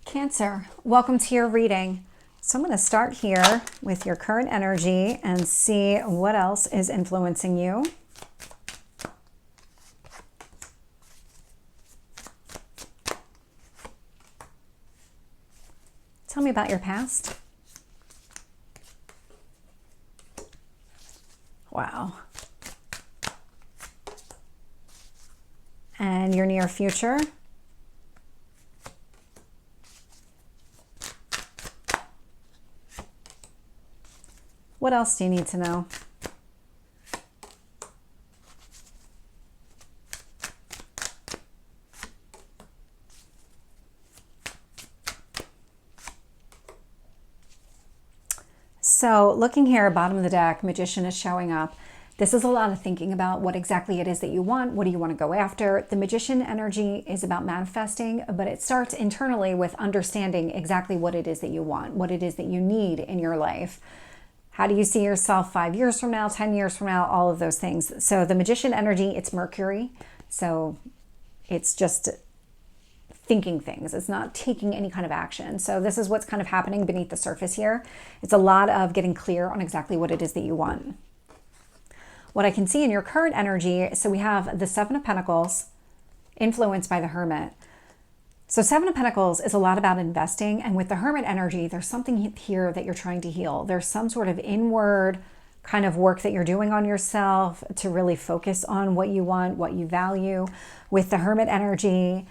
Cancer, welcome to your reading. So I'm going to start here with your current energy and see what else is influencing you. Tell me about your past. Wow. And your near future. What else do you need to know? So looking here, bottom of the deck, Magician is showing up. This is a lot of thinking about what exactly it is that you want. What do you want to go after? The Magician energy is about manifesting, but it starts internally with understanding exactly what it is that you want, what it is that you need in your life. How do you see yourself 5 years from now, 10 years from now, all of those things. So the Magician energy, it's Mercury. So it's just thinking things. It's not taking any kind of action. So this is what's kind of happening beneath the surface here. It's a lot of getting clear on exactly what it is that you want. What I can see in your current energy, so we have the Seven of Pentacles influenced by the Hermit. So Seven of Pentacles is a lot about investing, and with the Hermit energy, there's something here that you're trying to heal. There's some sort of inward kind of work that you're doing on yourself to really focus on what you want, what you value. With the Hermit energy,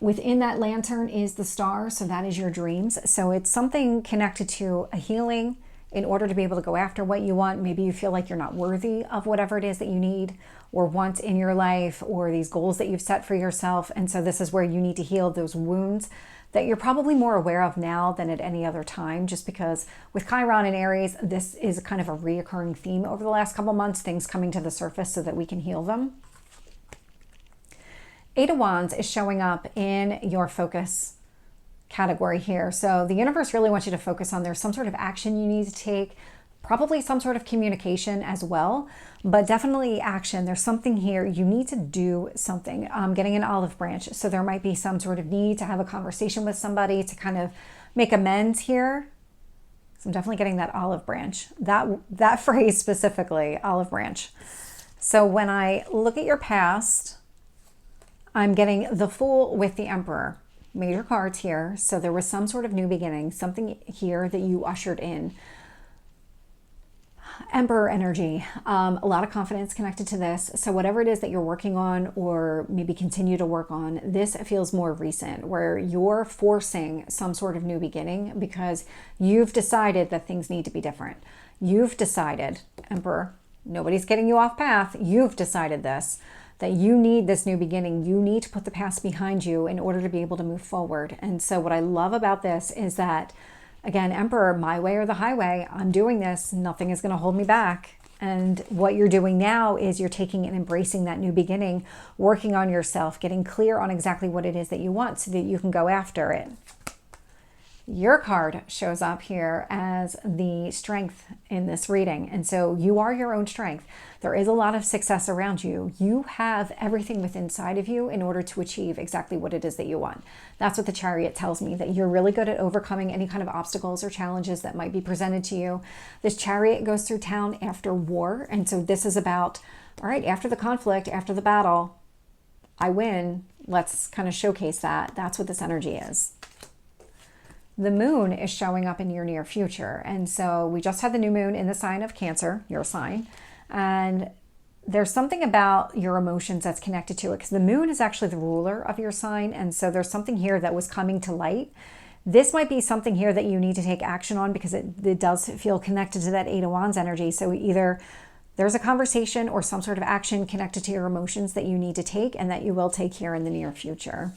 within that lantern is the star, so that is your dreams. So it's something connected to a healing in order to be able to go after what you want. Maybe you feel like you're not worthy of whatever it is that you need or want in your life, or these goals that you've set for yourself. And so this is where you need to heal those wounds that you're probably more aware of now than at any other time, just because with Chiron and Aries, this is kind of a reoccurring theme over the last couple months, things coming to the surface so that we can heal them. Eight of Wands is showing up in your focus category here. So the universe really wants you to focus on there's some sort of action you need to take, probably some sort of communication as well, but definitely action. There's something here. You need to do something. Getting an olive branch. So there might be some sort of need to have a conversation with somebody to kind of make amends here. So I'm definitely getting that olive branch. That phrase specifically, olive branch. So when I look at your past, I'm getting the Fool with the Emperor. Major cards here. So there was some sort of new beginning, something here that you ushered in. Emperor energy, a lot of confidence connected to this. So whatever it is that you're working on or maybe continue to work on, this feels more recent, where you're forcing some sort of new beginning because you've decided that things need to be different. You've decided, Emperor, nobody's getting you off path. You've decided this, that you need this new beginning. You need to put the past behind you in order to be able to move forward. And so what I love about this is that, again, Emperor, my way or the highway, I'm doing this. Nothing is going to hold me back. And what you're doing now is you're taking and embracing that new beginning, working on yourself, getting clear on exactly what it is that you want so that you can go after it. Your card shows up here as the Strength in this reading. And so you are your own strength. There is a lot of success around you. You have everything within inside of you in order to achieve exactly what it is that you want. That's what the Chariot tells me, that you're really good at overcoming any kind of obstacles or challenges that might be presented to you. This Chariot goes through town after war. And so this is about, all right, after the conflict, after the battle, I win. Let's kind of showcase that. That's what this energy is. The moon is showing up in your near future. And so we just had the new moon in the sign of Cancer, your sign. And there's something about your emotions that's connected to it, because the moon is actually the ruler of your sign. And so there's something here that was coming to light. This might be something here that you need to take action on, because it does feel connected to that Eight of Wands energy. So either there's a conversation or some sort of action connected to your emotions that you need to take, and that you will take here in the near future.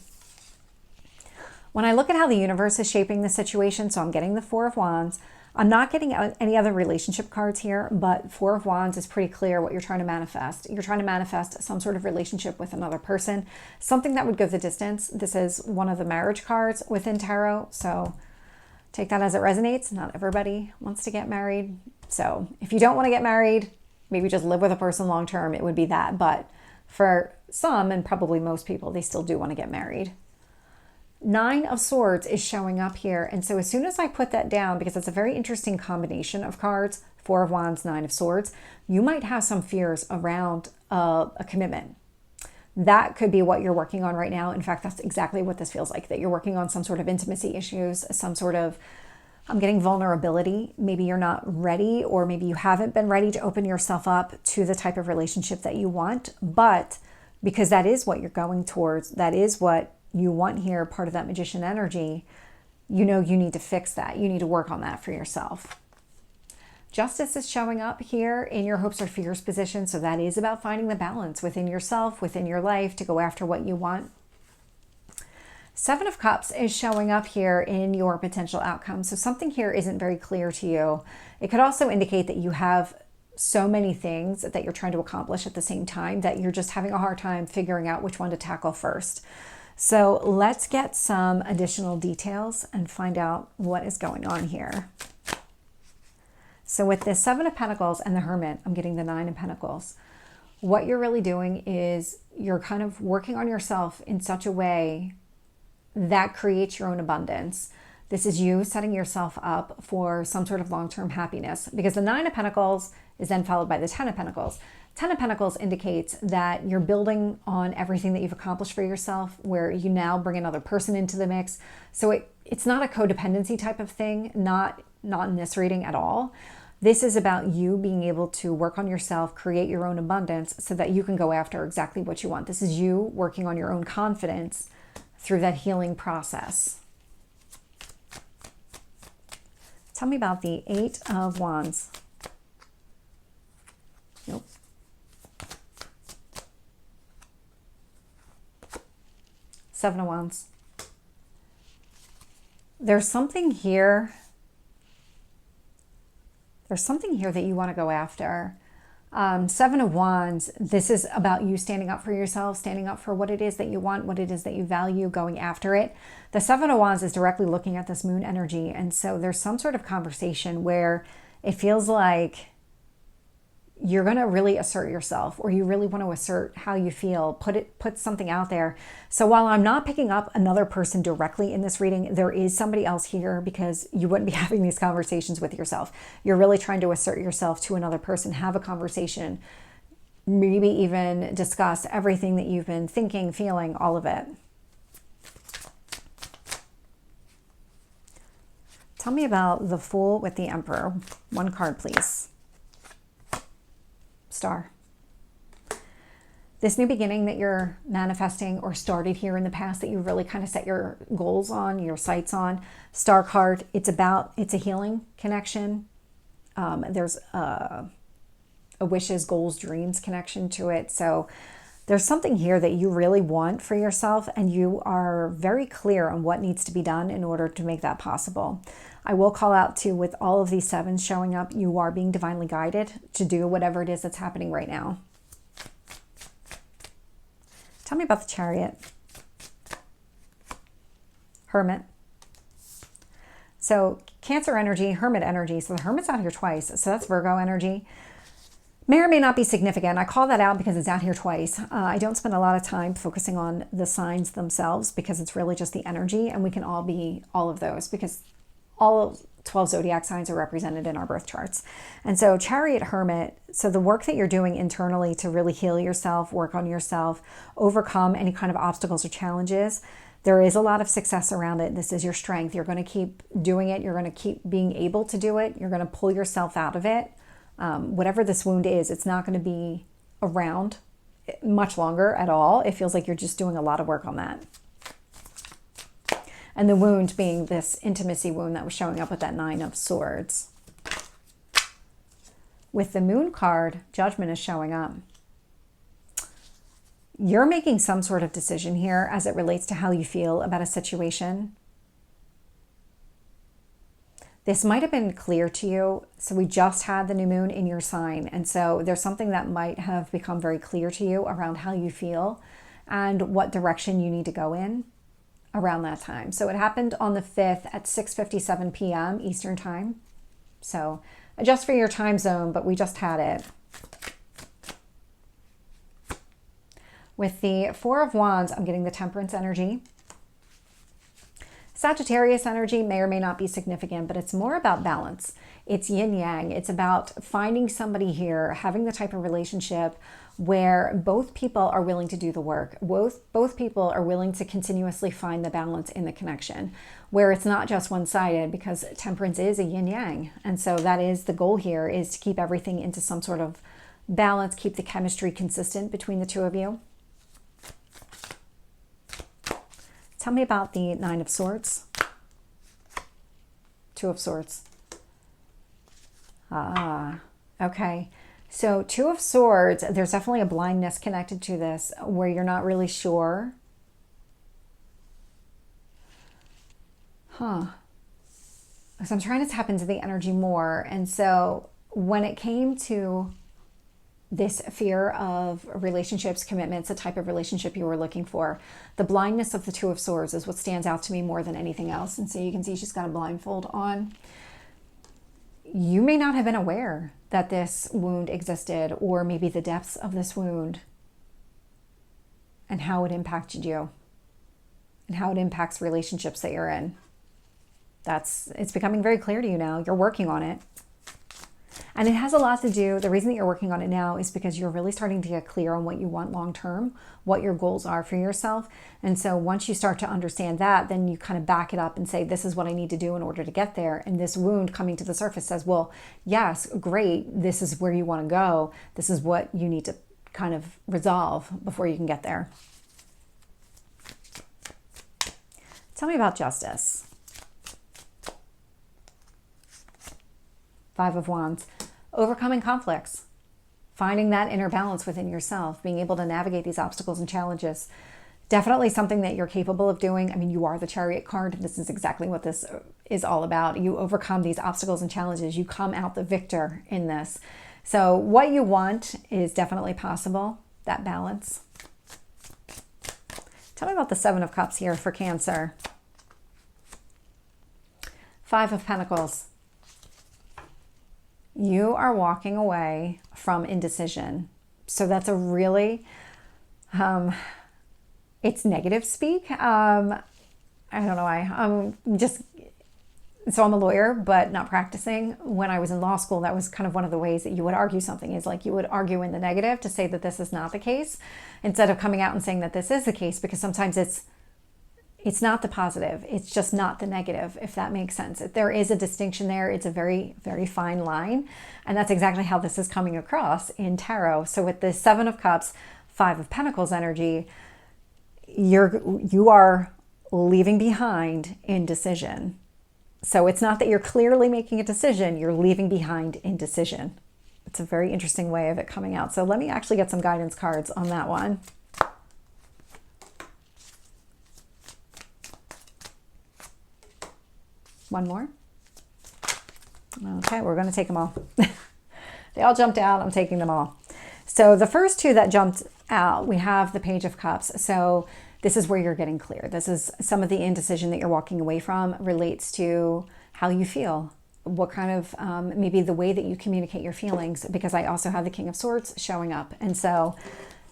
When I look at how the universe is shaping the situation, so I'm getting the Four of Wands. I'm not getting any other relationship cards here, but Four of Wands is pretty clear what you're trying to manifest. You're trying to manifest some sort of relationship with another person, something that would go the distance. This is one of the marriage cards within tarot, so take that as it resonates. Not everybody wants to get married. So if you don't want to get married, maybe just live with a person long term, it would be that. But for some, and probably most people, they still do want to get married. Nine of Swords is showing up here. And so as soon as I put that down, because it's a very interesting combination of cards, Four of Wands, Nine of Swords, you might have some fears around a commitment. That could be what you're working on right now. In fact, that's exactly what this feels like, that you're working on some sort of intimacy issues, some sort of, I'm getting vulnerability. Maybe you're not ready, or maybe you haven't been ready to open yourself up to the type of relationship that you want. But because that is what you're going towards, that is what you want here, part of that Magician energy, you know you need to fix that. You need to work on that for yourself. Justice is showing up here in your hopes or fears position. So that is about finding the balance within yourself, within your life, to go after what you want. Seven of Cups is showing up here in your potential outcome. So something here isn't very clear to you. It could also indicate that you have so many things that you're trying to accomplish at the same time that you're just having a hard time figuring out which one to tackle first. So let's get some additional details and find out what is going on here. So with this Seven of Pentacles and the Hermit, I'm getting the Nine of Pentacles. What you're really doing is you're kind of working on yourself in such a way that creates your own abundance. This is you setting yourself up for some sort of long-term happiness, because the Nine of Pentacles is then followed by the Ten of Pentacles. Ten of Pentacles indicates that you're building on everything that you've accomplished for yourself, where you now bring another person into the mix. So it's not a codependency type of thing, not in this reading at all. This is about you being able to work on yourself, create your own abundance so that you can go after exactly what you want. This is you working on your own confidence through that healing process. Tell me about the Eight of Wands. Nope. Seven of Wands. There's something here. There's something here that you want to go after. Seven of Wands, this is about you standing up for yourself, standing up for what it is that you want, what it is that you value, going after it. The Seven of Wands is directly looking at this moon energy. And so there's some sort of conversation where it feels like you're going to really assert yourself, or you really want to assert how you feel, put something out there. So while I'm not picking up another person directly in this reading, there is somebody else here, because you wouldn't be having these conversations with yourself. You're really trying to assert yourself to another person, have a conversation, maybe even discuss everything that you've been thinking, feeling, all of it. Tell me about the Fool with the Emperor. One card, please. Star. This new beginning that you're manifesting or started here in the past, that you really kind of set your goals on, your sights on. Star card, it's a healing connection. There's a wishes, goals, dreams connection to it. So there's something here that you really want for yourself, and you are very clear on what needs to be done in order to make that possible. I will call out too, with all of these sevens showing up, you are being divinely guided to do whatever it is that's happening right now. Tell me about the Chariot. Hermit. So Cancer energy, Hermit energy. So the Hermit's out here twice. So that's Virgo energy. May or may not be significant. I call that out because it's out here twice. I don't spend a lot of time focusing on the signs themselves, because it's really just the energy, and we can all be all of those, because all 12 zodiac signs are represented in our birth charts. And so Chariot, Hermit, so the work that you're doing internally to really heal yourself, work on yourself, overcome any kind of obstacles or challenges, there is a lot of success around it. This is your strength. You're going to keep doing it. You're going to keep being able to do it. You're going to pull yourself out of it. Whatever this wound is, it's not going to be around much longer at all. It feels like you're just doing a lot of work on that. And the wound being this intimacy wound that was showing up with that Nine of Swords. With the Moon card, Judgment is showing up. You're making some sort of decision here as it relates to how you feel about a situation. This might have been clear to you. So we just had the new moon in your sign. And so there's something that might have become very clear to you around how you feel and what direction you need to go in around that time. So it happened on the 5th at 6:57 p.m. Eastern time. So adjust for your time zone, but we just had it. With the Four of Wands, I'm getting the Temperance energy. Sagittarius energy may or may not be significant, but it's more about balance. It's yin yang. It's about finding somebody here, having the type of relationship where both people are willing to do the work. Both people are willing to continuously find the balance in the connection, where it's not just one-sided, because temperance is a yin yang. And so that is the goal here, is to keep everything into some sort of balance, keep the chemistry consistent between the two of you. Tell me about the Nine of Swords. Two of Swords. Okay. So Two of Swords, there's definitely a blindness connected to this where you're not really sure. Because I'm trying to tap into the energy more. And so when it came to this fear of relationships, commitments, the type of relationship you were looking for, the blindness of the Two of Swords is what stands out to me more than anything else. And so you can see she's got a blindfold on. You may not have been aware that this wound existed, or maybe the depths of this wound and how it impacted you and how it impacts relationships that you're in. It's becoming very clear to you now. You're working on it. And it has a lot to do, the reason that you're working on it now is because you're really starting to get clear on what you want long-term, what your goals are for yourself. And so once you start to understand that, then you kind of back it up and say, this is what I need to do in order to get there. And this wound coming to the surface says, well, yes, great. This is where you want to go. This is what you need to kind of resolve before you can get there. Tell me about justice. Five of Wands. Overcoming conflicts, finding that inner balance within yourself, being able to navigate these obstacles and challenges. Definitely something that you're capable of doing. I mean, you are the Chariot card. This is exactly what this is all about. You overcome these obstacles and challenges. You come out the victor in this. So what you want is definitely possible, that balance. Tell me about the Seven of Cups here for Cancer. Five of Pentacles. You are walking away from indecision. So that's a really, it's negative speak. I don't know why. So I'm a lawyer, but not practicing. When I was in law school, that was kind of one of the ways that you would argue something, is like you would argue in the negative to say that this is not the case, instead of coming out and saying that this is the case, because sometimes it's not the positive. It's just not the negative, if that makes sense. There is a distinction there. It's a very, very fine line. And that's exactly how this is coming across in tarot. So with the Seven of Cups, Five of Pentacles energy, you are leaving behind indecision. So it's not that you're clearly making a decision, you're leaving behind indecision. It's a very interesting way of it coming out. So let me actually get some guidance cards on that one. One more. Okay, we're going to take them all. They all jumped out. I'm taking them all. So the first two that jumped out, we have the Page of Cups. So this is where you're getting clear. This is some of the indecision that you're walking away from relates to how you feel, what kind of, maybe the way that you communicate your feelings, because I also have the King of Swords showing up. And so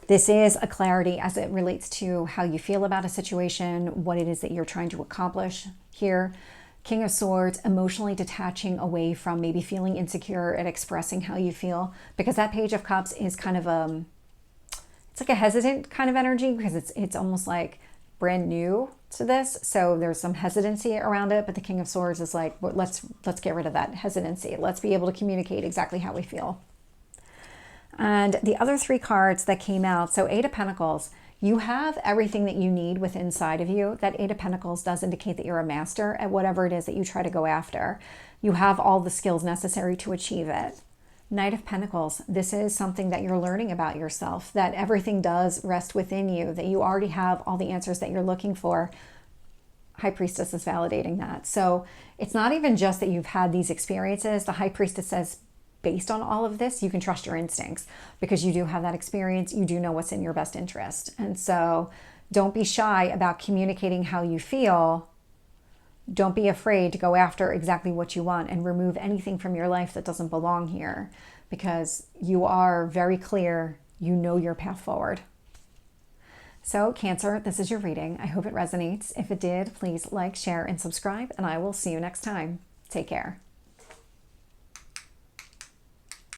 this is a clarity as it relates to how you feel about a situation, what it is that you're trying to accomplish here. King of Swords, emotionally detaching away from maybe feeling insecure and expressing how you feel, because that Page of Cups is kind of it's like a hesitant kind of energy, because it's almost like brand new to this. So there's some hesitancy around it, but the King of Swords is like, well, let's get rid of that hesitancy. Let's be able to communicate exactly how we feel. And the other three cards that came out, so Eight of Pentacles, you have everything that you need within inside of you. That Eight of Pentacles does indicate that you're a master at whatever it is that you try to go after. You have all the skills necessary to achieve it. Knight of Pentacles, this is something that you're learning about yourself, that everything does rest within you, that you already have all the answers that you're looking for. High Priestess is validating that. So it's not even just that you've had these experiences. The High Priestess says, based on all of this, you can trust your instincts, because you do have that experience. You do know what's in your best interest. And so don't be shy about communicating how you feel. Don't be afraid to go after exactly what you want and remove anything from your life that doesn't belong here, because you are very clear. You know your path forward. So Cancer, this is your reading. I hope it resonates. If it did, please like, share, and subscribe, and I will see you next time. Take care.